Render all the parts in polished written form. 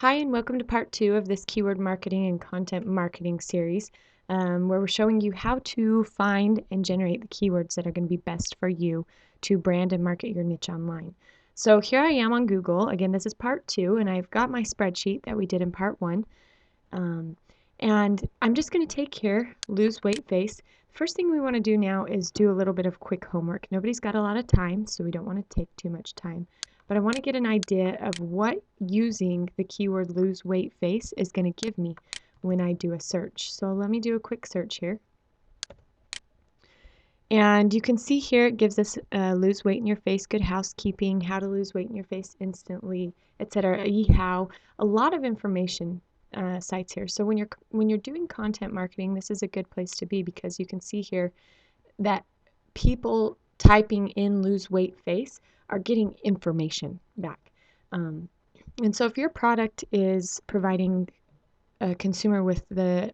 Hi, and welcome to part 2 of this keyword marketing and content marketing series, where we're showing you how to find and generate the keywords that are going to be best for you to brand and market your niche online. So here I am on Google. Again, this is part 2, and I've got my spreadsheet that we did in part 1. And I'm just going to take here, lose weight face. First thing we want to do now is do a little bit of quick homework. Nobody's got a lot of time, so we don't want to take too much time. But I want to get an idea of what using the keyword lose weight face is going to give me when I do a search. So let me do a quick search here. And you can see here it gives us lose weight in your face, good housekeeping, how to lose weight in your face instantly, etc. How a lot of information sites here. So when you're doing content marketing, this is a good place to be because you can see here that people typing in lose weight face are getting information back. And so if your product is providing a consumer with the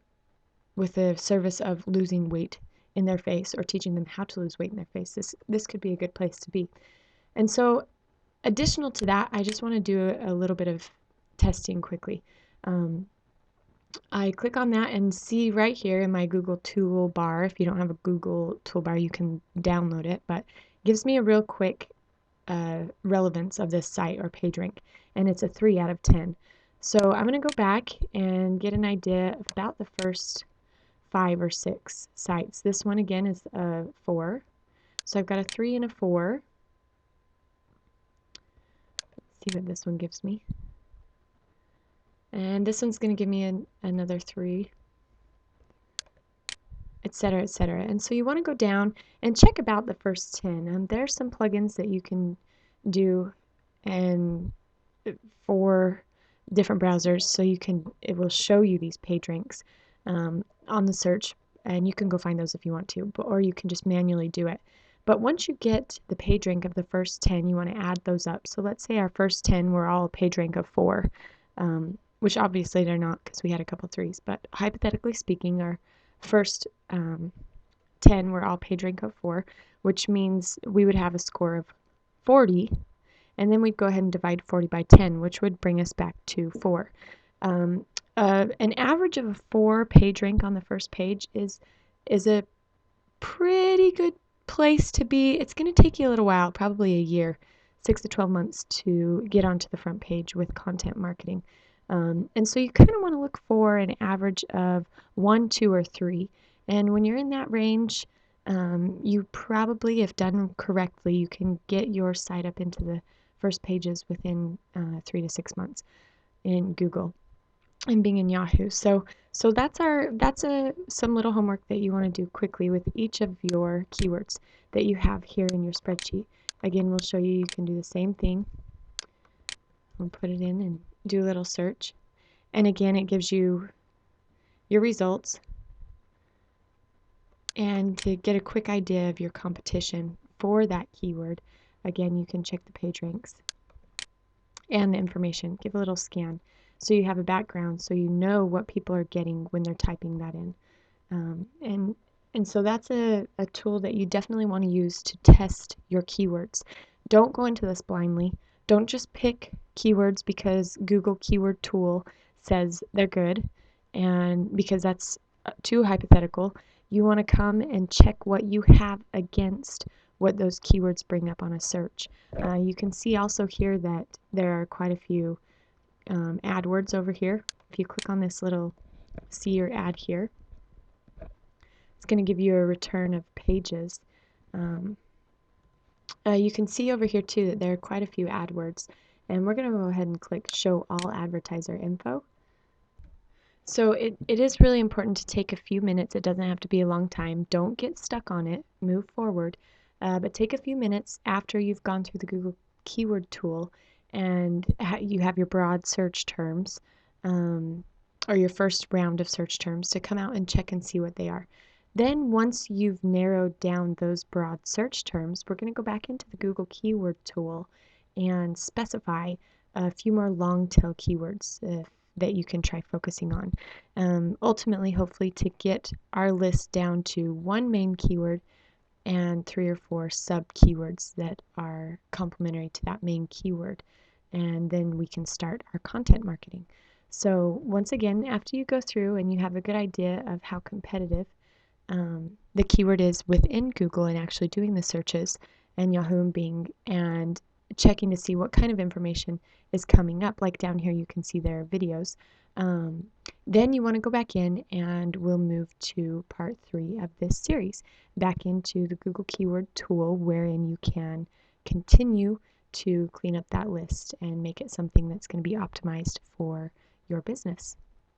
service of losing weight in their face or teaching them how to lose weight in their face, this could be a good place to be. And so additional to that, I just want to do a little bit of testing quickly. I click on that and see right here in my Google toolbar. If you don't have a Google toolbar, you can download it, but it gives me a real quick relevance of this site or page rank, and it's a 3 out of 10. So I'm going to go back and get an idea about the first 5 or 6 sites. This one again is a 4. So I've got a 3 and a 4. Let's see what this one gives me. And this one's going to give me another 3, etc., etc. And so you want to go down and check about the first 10. There's some plugins that you can do and for different browsers, so it will show you these page ranks on the search, and you can go find those if you want to, or you can just manually do it. But once you get the page rank of the first 10, you want to add those up. So let's say our first 10 were all a page rank of 4, which obviously they're not because we had a couple 3s, but hypothetically speaking, our first 10 were all page rank of 4, which means we would have a score of 40, and then we'd go ahead and divide 40 by 10, which would bring us back to 4. An average of a 4 page rank on the first page is a pretty good place to be. It's going to take you a little while, probably a year, 6 to 12 months to get onto the front page with content marketing. And so you kind of want to look for an average of 1, 2, or 3. And when you're in that range, you probably, if done correctly, you can get your site up into the first pages within 3 to 6 months in Google and Bing and Yahoo. So that's some little homework that you want to do quickly with each of your keywords that you have here in your spreadsheet. Again, we'll show you can do the same thing. We'll put it in and do a little search. And again, it gives you your results. And to get a quick idea of your competition for that keyword, again, you can check the page ranks and the information. Give a little scan so you have a background so you know what people are getting when they're typing that in. And so that's a tool that you definitely want to use to test your keywords. Don't go into this blindly. Don't just pick keywords because Google Keyword Tool says they're good, and because that's too hypothetical. You want to come and check what you have against what those keywords bring up on a search. You can see also here that there are quite a few AdWords over here. If you click on this little see your ad here, it's going to give you a return of pages. You can see over here too that there are quite a few AdWords, and we're going to go ahead and click show all advertiser info. So it is really important to take a few minutes. It doesn't have to be a long time. Don't get stuck on it. Move forward. But take a few minutes after you've gone through the Google Keyword Tool and you have your broad search terms or your first round of search terms to come out and check and see what they are. Then once you've narrowed down those broad search terms, we're going to go back into the Google Keyword Tool and specify a few more long tail keywords that you can try focusing on. Ultimately, hopefully, to get our list down to one main keyword and 3 or 4 sub keywords that are complementary to that main keyword. and then we can start our content marketing. So once again, after you go through and you have a good idea of how competitive the keyword is within Google and actually doing the searches and Yahoo and Bing and checking to see what kind of information is coming up. Like down here, you can see their videos. Um, then you want to go back in and we'll move to part 3 of this series, back into the Google Keyword Tool, wherein you can continue to clean up that list and make it something that's going to be optimized for your business.